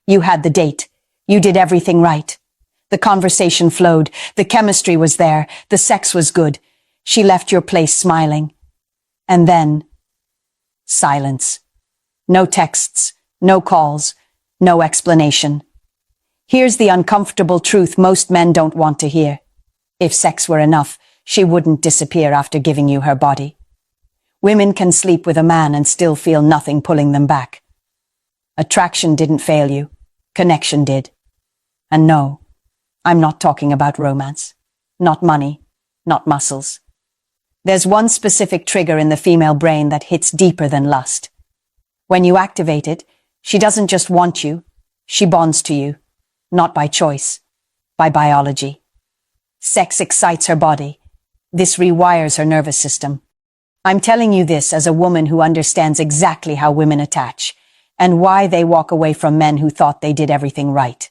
You had the date. You did everything right. The conversation flowed. The chemistry was there. The sex was good. She left your place smiling. And then, silence. No texts, no calls, no explanation. Here's the uncomfortable truth most men don't want to hear. If sex were enough, she wouldn't disappear after giving you her body. Women can sleep with a man and still feel nothing pulling them back. Attraction didn't fail you. Connection did. And no, I'm not talking about romance. Not money. Not muscles. There's one specific trigger in the female brain that hits deeper than lust. When you activate it, she doesn't just want you, she bonds to you. Not by choice, by biology. Sex excites her body. This rewires her nervous system. I'm telling you this as a woman who understands exactly how women attach and why they walk away from men who thought they did everything right.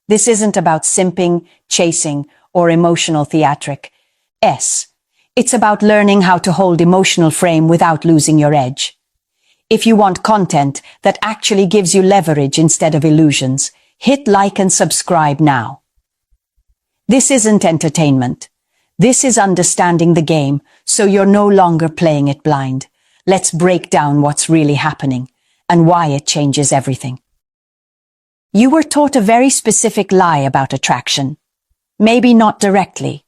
This isn't about simping, chasing, or emotional theatric. It's about learning how to hold emotional frame without losing your edge. If you want content that actually gives you leverage instead of illusions, hit like and subscribe now. This isn't entertainment. This is understanding the game, so you're no longer playing it blind. Let's break down what's really happening and why it changes everything. You were taught a very specific lie about attraction. Maybe not directly,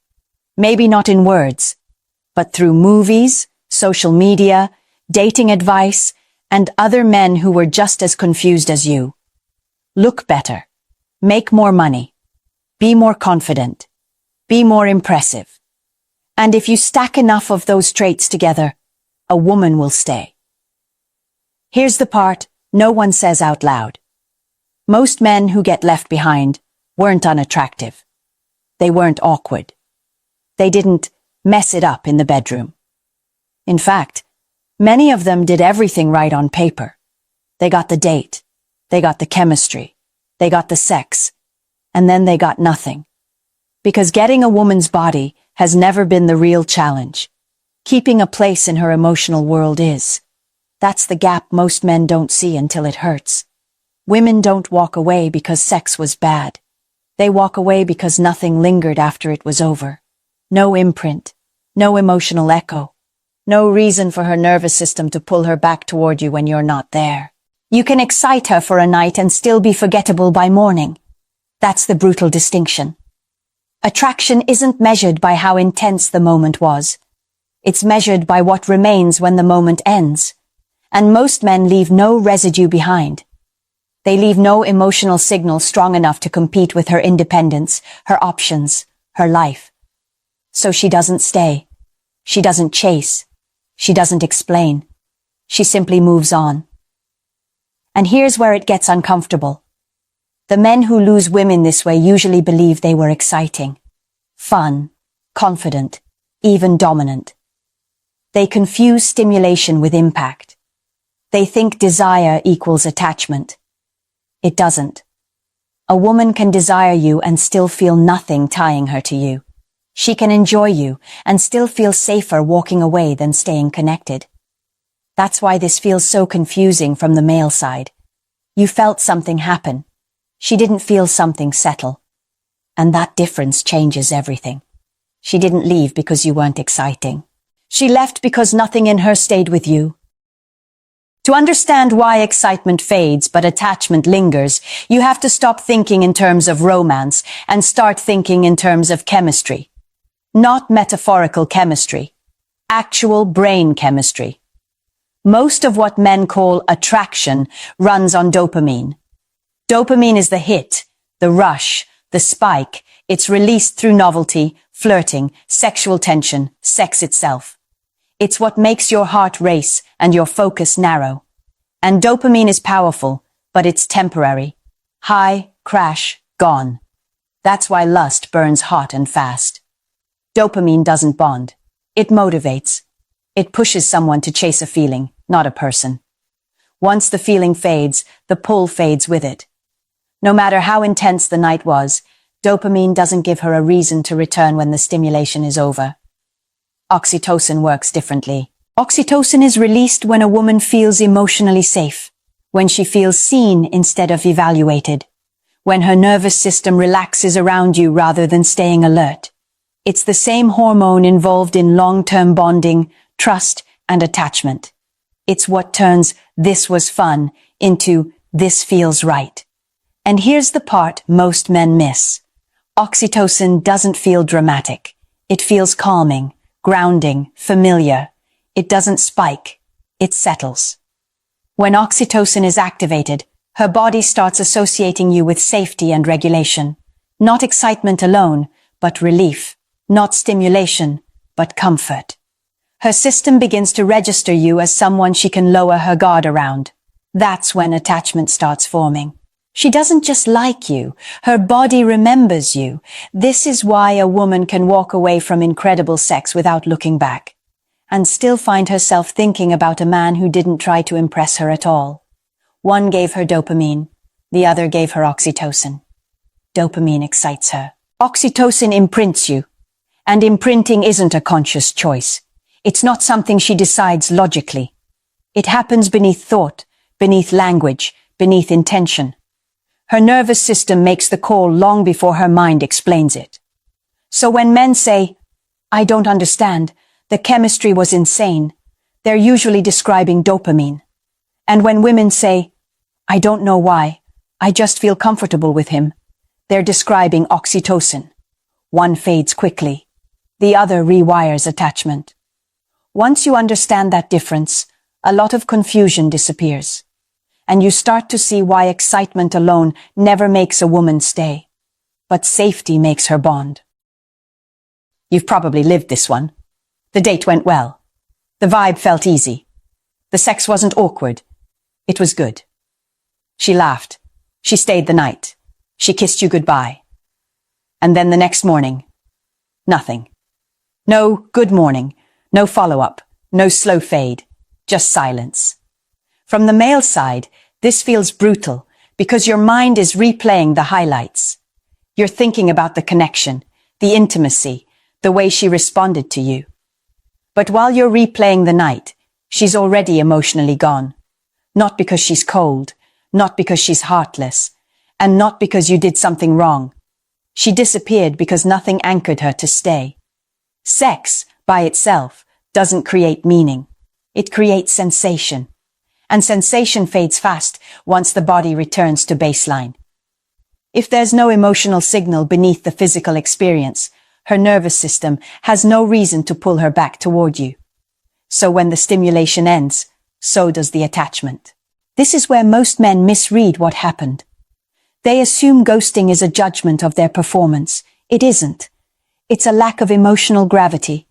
maybe not in words, but through movies, social media, dating advice, and other men who were just as confused as you. Look better. Make more money. Be more confident. Be more impressive. And if you stack enough of those traits together, a woman will stay. Here's the part no one says out loud. Most men who get left behind weren't unattractive. They weren't awkward. They didn't mess it up in the bedroom. In fact, many of them did everything right on paper. They got the date. They got the chemistry. They got the sex. And then they got nothing. Because getting a woman's body has never been the real challenge. Keeping a place in her emotional world is. That's the gap most men don't see until it hurts. Women don't walk away because sex was bad. They walk away because nothing lingered after it was over. No imprint. No emotional echo. No reason for her nervous system to pull her back toward you when you're not there. You can excite her for a night and still be forgettable by morning. That's the brutal distinction. Attraction isn't measured by how intense the moment was. It's measured by what remains when the moment ends. And most men leave no residue behind. They leave no emotional signal strong enough to compete with her independence, her options, her life. So she doesn't stay. She doesn't chase. She doesn't explain. She simply moves on. And here's where it gets uncomfortable. The men who lose women this way usually believe they were exciting, fun, confident, even dominant. They confuse stimulation with impact. They think desire equals attachment. It doesn't. A woman can desire you and still feel nothing tying her to you. She can enjoy you and still feel safer walking away than staying connected. That's why this feels so confusing from the male side. You felt something happen. She didn't feel something settle. And that difference changes everything. She didn't leave because you weren't exciting. She left because nothing in her stayed with you. To understand why excitement fades but attachment lingers, you have to stop thinking in terms of romance and start thinking in terms of chemistry. Not metaphorical chemistry. Actual brain chemistry. Most of what men call attraction runs on dopamine. Dopamine is the hit, the rush, the spike. It's released through novelty, flirting, sexual tension, sex itself. It's what makes your heart race and your focus narrow. And dopamine is powerful, but it's temporary. High, crash, gone. That's why lust burns hot and fast. Dopamine doesn't bond. It motivates. It pushes someone to chase a feeling, not a person. Once the feeling fades, the pull fades with it. No matter how intense the night was, dopamine doesn't give her a reason to return when the stimulation is over. Oxytocin works differently. Oxytocin is released when a woman feels emotionally safe, when she feels seen instead of evaluated, when her nervous system relaxes around you rather than staying alert. It's the same hormone involved in long-term bonding, trust, and attachment. It's what turns "this was fun" into "this feels right." And here's the part most men miss. Oxytocin doesn't feel dramatic. It feels calming, grounding, familiar. It doesn't spike. It settles. When oxytocin is activated, her body starts associating you with safety and regulation. Not excitement alone, but relief. Not stimulation, but comfort. Her system begins to register you as someone she can lower her guard around. That's when attachment starts forming. She doesn't just like you, her body remembers you. This is why a woman can walk away from incredible sex without looking back, and still find herself thinking about a man who didn't try to impress her at all. One gave her dopamine, the other gave her oxytocin. Dopamine excites her. Oxytocin imprints you, and imprinting isn't a conscious choice. It's not something she decides logically. It happens beneath thought, beneath language, beneath intention. Her nervous system makes the call long before her mind explains it. So when men say, "I don't understand, the chemistry was insane," they're usually describing dopamine. And when women say, "I don't know why, I just feel comfortable with him," they're describing oxytocin. One fades quickly. The other rewires attachment. Once you understand that difference, a lot of confusion disappears. And you start to see why excitement alone never makes a woman stay. But safety makes her bond. You've probably lived this one. The date went well. The vibe felt easy. The sex wasn't awkward. It was good. She laughed. She stayed the night. She kissed you goodbye. And then the next morning, nothing. No good morning, no follow-up, no slow fade, just silence. From the male side, this feels brutal because your mind is replaying the highlights. You're thinking about the connection, the intimacy, the way she responded to you. But while you're replaying the night, she's already emotionally gone. Not because she's cold, not because she's heartless, and not because you did something wrong. She disappeared because nothing anchored her to stay. Sex, by itself, doesn't create meaning. It creates sensation. And sensation fades fast once the body returns to baseline. If there's no emotional signal beneath the physical experience, her nervous system has no reason to pull her back toward you. So when the stimulation ends, so does the attachment. This is where most men misread what happened. They assume ghosting is a judgment of their performance. It isn't. It's a lack of emotional gravity.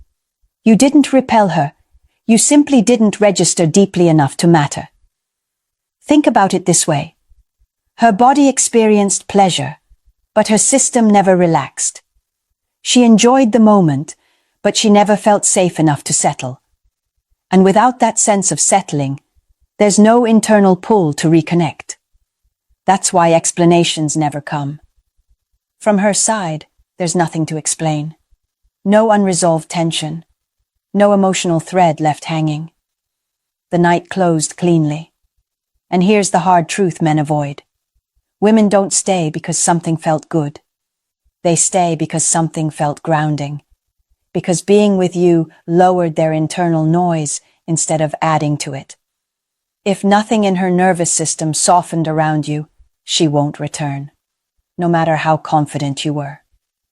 You didn't repel her. You simply didn't register deeply enough to matter. Think about it this way. Her body experienced pleasure, but her system never relaxed. She enjoyed the moment, but she never felt safe enough to settle. And without that sense of settling, there's no internal pull to reconnect. That's why explanations never come. From her side, there's nothing to explain. No unresolved tension. No emotional thread left hanging. The night closed cleanly. And here's the hard truth men avoid. Women don't stay because something felt good. They stay because something felt grounding. Because being with you lowered their internal noise instead of adding to it. If nothing in her nervous system softened around you, she won't return. No matter how confident you were.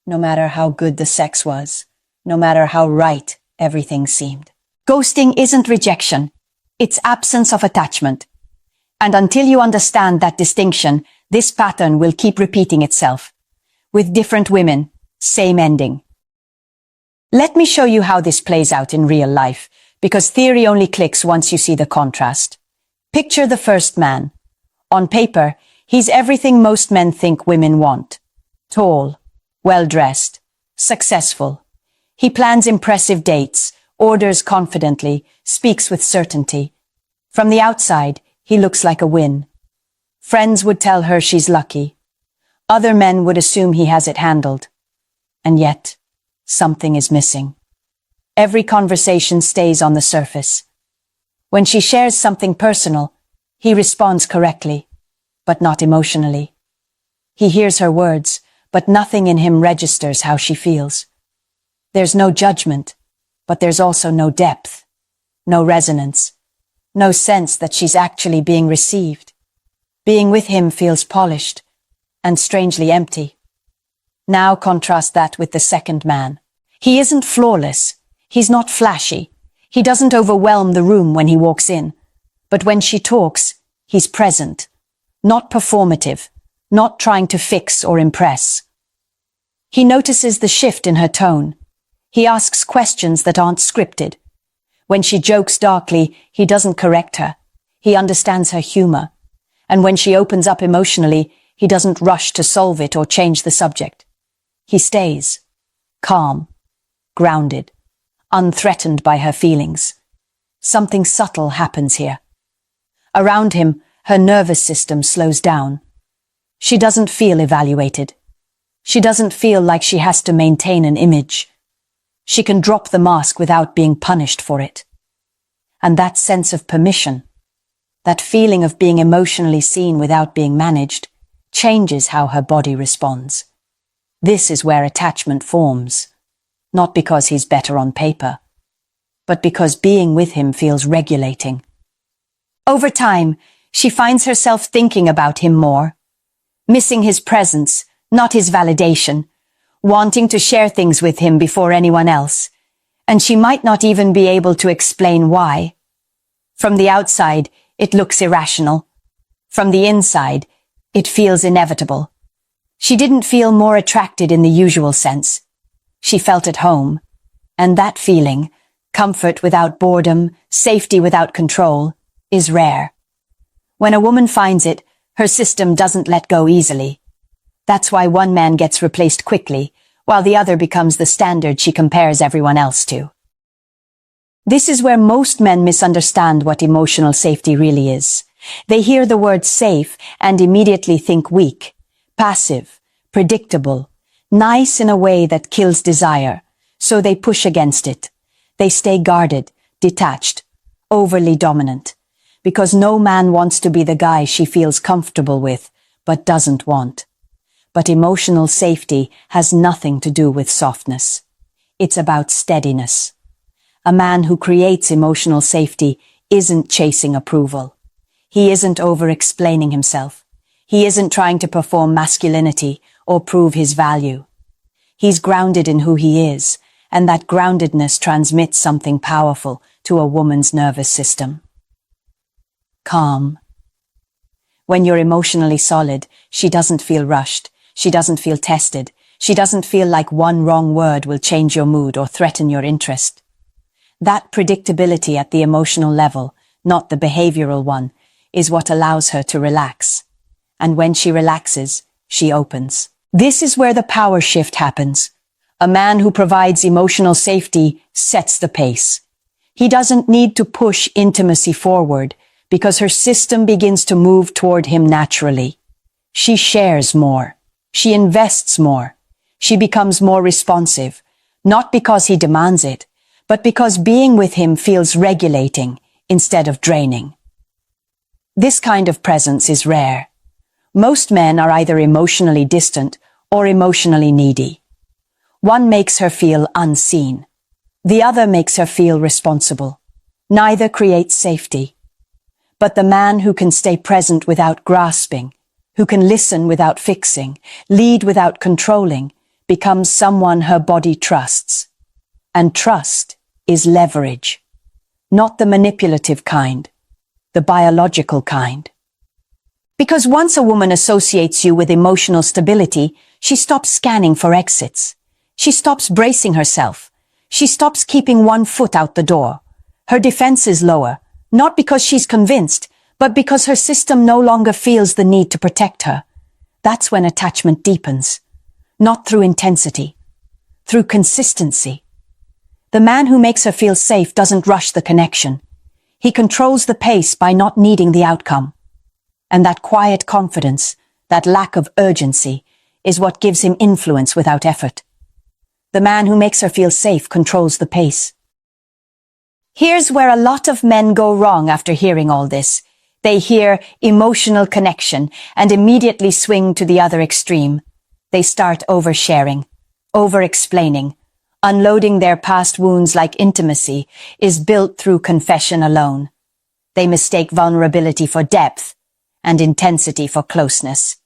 No matter how good the sex was. No matter how right everything seemed. Ghosting isn't rejection. It's absence of attachment. And until you understand that distinction, this pattern will keep repeating itself. With different women, same ending. Let me show you how this plays out in real life, because theory only clicks once you see the contrast. Picture the first man. On paper, he's everything most men think women want. Tall, well-dressed, successful. He plans impressive dates, orders confidently, speaks with certainty. From the outside, he looks like a win. Friends would tell her she's lucky. Other men would assume he has it handled. And yet, something is missing. Every conversation stays on the surface. When she shares something personal, He responds correctly, but not emotionally. He hears her words, but nothing in him registers how she feels. There's no judgment, but there's also no depth, no resonance, no sense that she's actually being received. Being with him feels polished and strangely empty. Now contrast that with the second man. He isn't flawless. He's not flashy. He doesn't overwhelm the room when he walks in. But when she talks, he's present, not performative, not trying to fix or impress. He notices the shift in her tone. He asks questions that aren't scripted. When she jokes darkly, he doesn't correct her. He understands her humor. And when she opens up emotionally, he doesn't rush to solve it or change the subject. He stays, calm, grounded, unthreatened by her feelings. Something subtle happens here. Around him, her nervous system slows down. She doesn't feel evaluated. She doesn't feel like she has to maintain an image. She can drop the mask without being punished for it. And that sense of permission, that feeling of being emotionally seen without being managed, changes how her body responds. This is where attachment forms, not because he's better on paper, but because being with him feels regulating. Over time, she finds herself thinking about him more, missing his presence, not his validation, wanting to share things with him before anyone else, and she might not even be able to explain why. From the outside, it looks irrational. From the inside, it feels inevitable. She didn't feel more attracted in the usual sense. She felt at home, and that feeling, comfort without boredom, safety without control, is rare. When a woman finds it, her system doesn't let go easily. That's why one man gets replaced quickly, while the other becomes the standard she compares everyone else to. This is where most men misunderstand what emotional safety really is. They hear the word safe and immediately think weak, passive, predictable, nice in a way that kills desire, so they push against it. They stay guarded, detached, overly dominant, because no man wants to be the guy she feels comfortable with, but doesn't want. But emotional safety has nothing to do with softness. It's about steadiness. A man who creates emotional safety isn't chasing approval. He isn't over-explaining himself. He isn't trying to perform masculinity or prove his value. He's grounded in who he is, and that groundedness transmits something powerful to a woman's nervous system. Calm. When you're emotionally solid, she doesn't feel rushed. She doesn't feel tested. She doesn't feel like one wrong word will change your mood or threaten your interest. That predictability at the emotional level, not the behavioral one, is what allows her to relax. And when she relaxes, she opens. This is where the power shift happens. A man who provides emotional safety sets the pace. He doesn't need to push intimacy forward because her system begins to move toward him naturally. She shares more. She invests more. She becomes more responsive, not because he demands it, but because being with him feels regulating instead of draining. This kind of presence is rare. Most men are either emotionally distant or emotionally needy. One makes her feel unseen. The other makes her feel responsible. Neither creates safety. But the man who can stay present without grasping, who can listen without fixing, lead without controlling, becomes someone her body trusts. And trust is leverage. Not the manipulative kind, the biological kind. Because once a woman associates you with emotional stability, she stops scanning for exits. She stops bracing herself. She stops keeping one foot out the door. Her defenses lower, not because she's convinced, but because her system no longer feels the need to protect her. That's when attachment deepens. Not through intensity, through consistency. The man who makes her feel safe doesn't rush the connection. He controls the pace by not needing the outcome. And that quiet confidence, that lack of urgency, is what gives him influence without effort. The man who makes her feel safe controls the pace. Here's where a lot of men go wrong after hearing all this. They hear emotional connection and immediately swing to the other extreme. They start oversharing, over-explaining, unloading their past wounds like intimacy is built through confession alone. They mistake vulnerability for depth and intensity for closeness.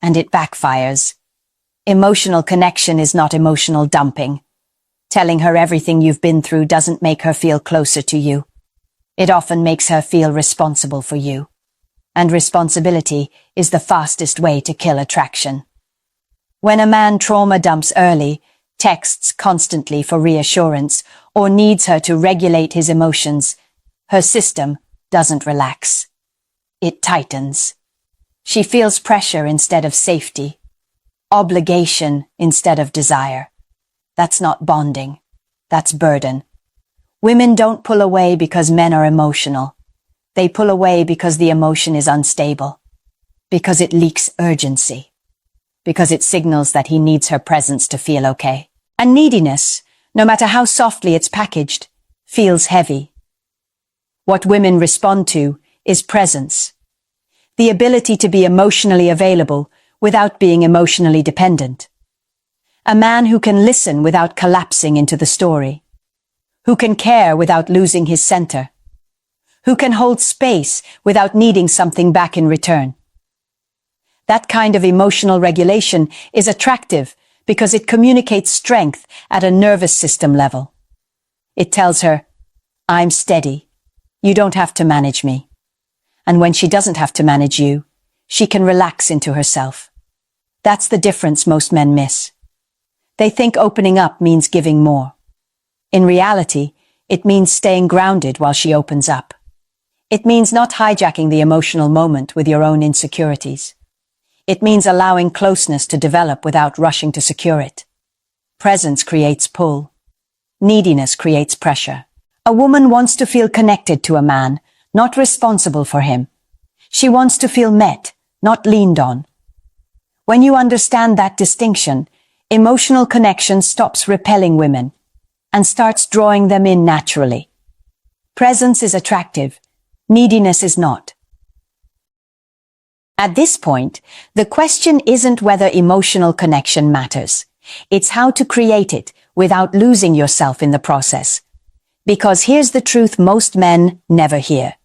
And it backfires. Emotional connection is not emotional dumping. Telling her everything you've been through doesn't make her feel closer to you. It often makes her feel responsible for you. And responsibility is the fastest way to kill attraction. When a man trauma dumps early, texts constantly for reassurance, or needs her to regulate his emotions, her system doesn't relax. It tightens. She feels pressure instead of safety, obligation instead of desire. That's not bonding. That's burden. Women don't pull away because men are emotional. They pull away because the emotion is unstable, because it leaks urgency, because it signals that he needs her presence to feel okay. And neediness, no matter how softly it's packaged, feels heavy. What women respond to is presence. The ability to be emotionally available without being emotionally dependent. A man who can listen without collapsing into the story. Who can care without losing his center. Who can hold space without needing something back in return. That kind of emotional regulation is attractive because it communicates strength at a nervous system level. It tells her, I'm steady. You don't have to manage me. And when she doesn't have to manage you, she can relax into herself. That's the difference most men miss. They think opening up means giving more. In reality, it means staying grounded while she opens up. It means not hijacking the emotional moment with your own insecurities. It means allowing closeness to develop without rushing to secure it. Presence creates pull. Neediness creates pressure. A woman wants to feel connected to a man, not responsible for him. She wants to feel met, not leaned on. When you understand that distinction, emotional connection stops repelling women and starts drawing them in naturally. Presence is attractive. Neediness is not. At this point, the question isn't whether emotional connection matters. It's how to create it without losing yourself in the process. Because here's the truth most men never hear.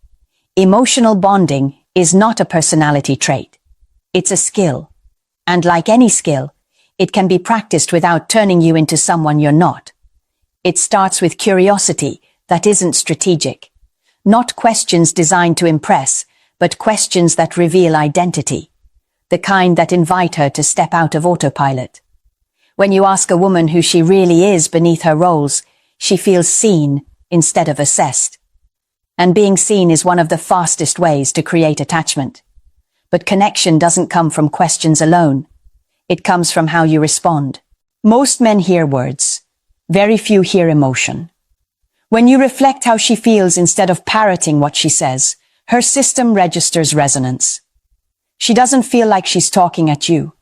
Emotional bonding is not a personality trait. It's a skill. And like any skill, it can be practiced without turning you into someone you're not. It starts with curiosity that isn't strategic. Not questions designed to impress, but questions that reveal identity. The kind that invite her to step out of autopilot. When you ask a woman who she really is beneath her roles, she feels seen instead of assessed. And being seen is one of the fastest ways to create attachment. But connection doesn't come from questions alone. It comes from how you respond. Most men hear words. Very few hear emotion. When you reflect how she feels instead of parroting what she says, her system registers resonance. She doesn't feel like she's talking at you.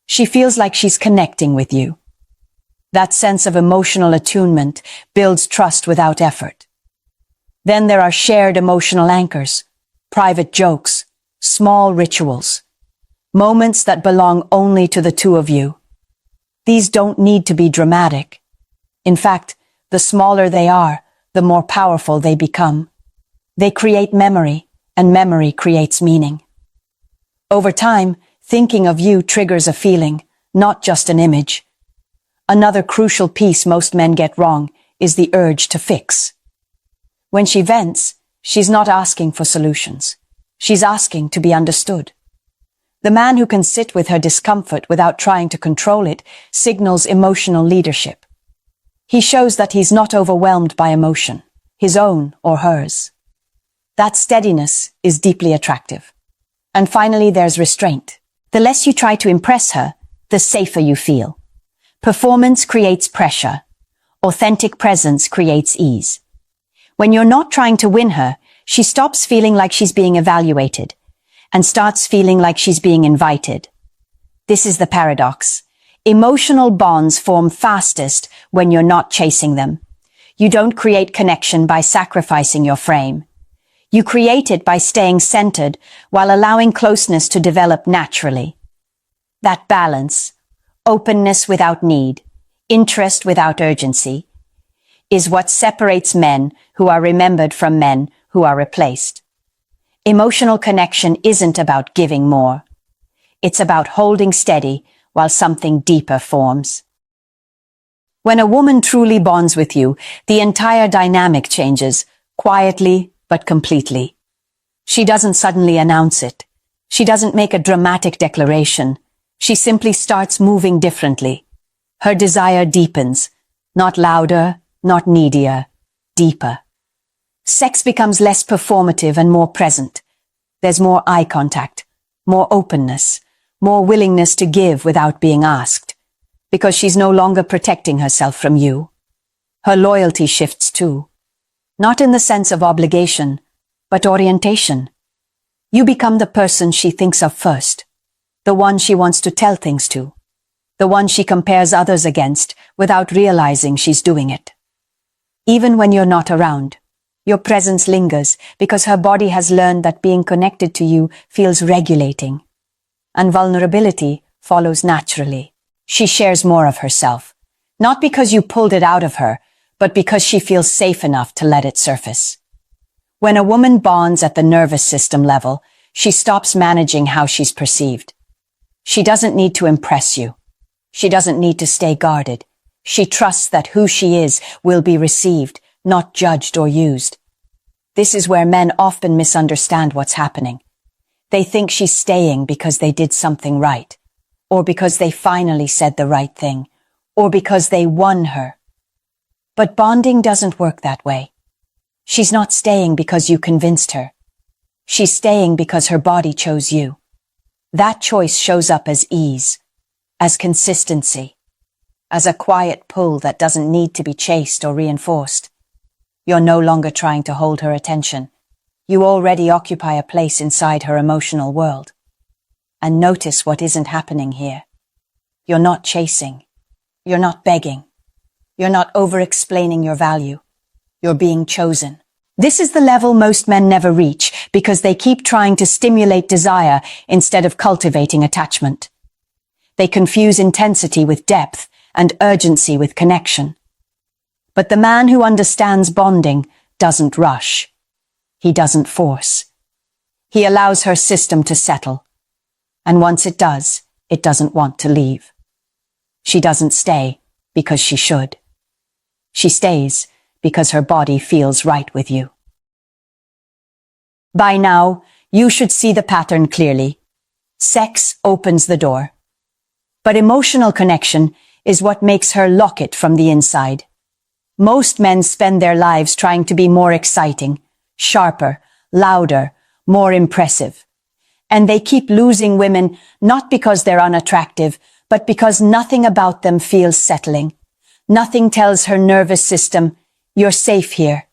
She feels like she's connecting with you. That sense of emotional attunement builds trust without effort. Then there are shared emotional anchors, private jokes, small rituals, moments that belong only to the two of you. These don't need to be dramatic. In fact, the smaller they are, the more powerful they become. They create memory, and memory creates meaning. Over time, thinking of you triggers a feeling, not just an image. Another crucial piece most men get wrong is the urge to fix. When she vents, she's not asking for solutions. She's asking to be understood. The man who can sit with her discomfort without trying to control it signals emotional leadership. He shows that he's not overwhelmed by emotion, his own or hers. That steadiness is deeply attractive. And finally, there's restraint. The less you try to impress her, the safer you feel. Performance creates pressure. Authentic presence creates ease. When you're not trying to win her, she stops feeling like she's being evaluated and starts feeling like she's being invited. This is the paradox. Emotional bonds form fastest when you're not chasing them. You don't create connection by sacrificing your frame. You create it by staying centered while allowing closeness to develop naturally. That balance, openness without need, interest without urgency, is what separates men who are remembered from men who are replaced. Emotional connection isn't about giving more. It's about holding steady while something deeper forms. When a woman truly bonds with you, the entire dynamic changes, quietly but completely. She doesn't suddenly announce it. She doesn't make a dramatic declaration. She simply starts moving differently. Her desire deepens, not louder, not needier, deeper. Sex becomes less performative and more present. There's more eye contact, more openness, more willingness to give without being asked, because she's no longer protecting herself from you. Her loyalty shifts too, not in the sense of obligation, but orientation. You become the person she thinks of first, the one she wants to tell things to, the one she compares others against without realizing she's doing it. Even when you're not around, your presence lingers because her body has learned that being connected to you feels regulating. And vulnerability follows naturally. She shares more of herself, not because you pulled it out of her, but because she feels safe enough to let it surface. When a woman bonds at the nervous system level, she stops managing how she's perceived. She doesn't need to impress you. She doesn't need to stay guarded. She trusts that who she is will be received, not judged or used. This is where men often misunderstand what's happening. They think she's staying because they did something right, or because they finally said the right thing, or because they won her. But bonding doesn't work that way. She's not staying because you convinced her. She's staying because her body chose you. That choice shows up as ease, as consistency, as a quiet pull that doesn't need to be chased or reinforced. You're no longer trying to hold her attention. You already occupy a place inside her emotional world. And notice what isn't happening here. You're not chasing. You're not begging. You're not over-explaining your value. You're being chosen. This is the level most men never reach because they keep trying to stimulate desire instead of cultivating attachment. They confuse intensity with depth and urgency with connection. But the man who understands bonding doesn't rush. He doesn't force. He allows her system to settle. And once it does, it doesn't want to leave. She doesn't stay because she should. She stays because her body feels right with you. By now, you should see the pattern clearly. Sex opens the door. But emotional connection is what makes her lock it from the inside. Most men spend their lives trying to be more exciting, sharper, louder, more impressive. And they keep losing women not because they're unattractive, but because nothing about them feels settling. Nothing tells her nervous system, you're safe here.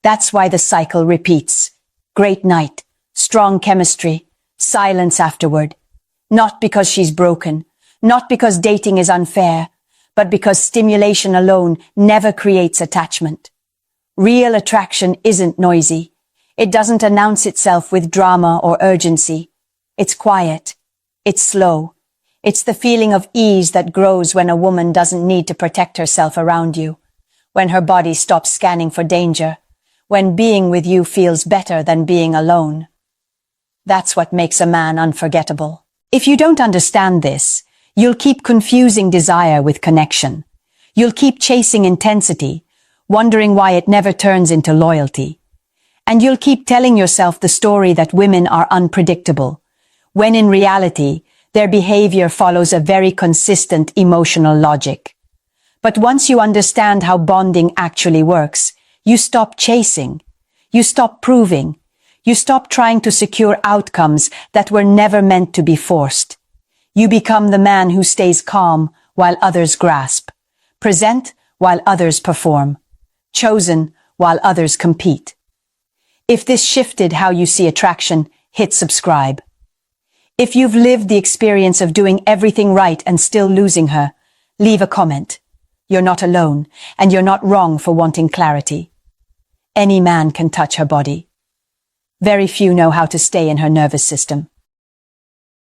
That's why the cycle repeats. Great night, strong chemistry, silence afterward. Not because she's broken, not because dating is unfair, but because stimulation alone never creates attachment. Real attraction isn't noisy. It doesn't announce itself with drama or urgency. It's quiet. It's slow. It's the feeling of ease that grows when a woman doesn't need to protect herself around you, when her body stops scanning for danger, when being with you feels better than being alone. That's what makes a man unforgettable. If you don't understand this, you'll keep confusing desire with connection. You'll keep chasing intensity, wondering why it never turns into loyalty. And you'll keep telling yourself the story that women are unpredictable, when in reality, their behavior follows a very consistent emotional logic. But once you understand how bonding actually works, you stop chasing. You stop proving. You stop trying to secure outcomes that were never meant to be forced. You become the man who stays calm while others grasp, present while others perform, chosen while others compete. If this shifted how you see attraction, hit subscribe. If you've lived the experience of doing everything right and still losing her, leave a comment. You're not alone, and you're not wrong for wanting clarity. Any man can touch her body. Very few know how to stay in her nervous system.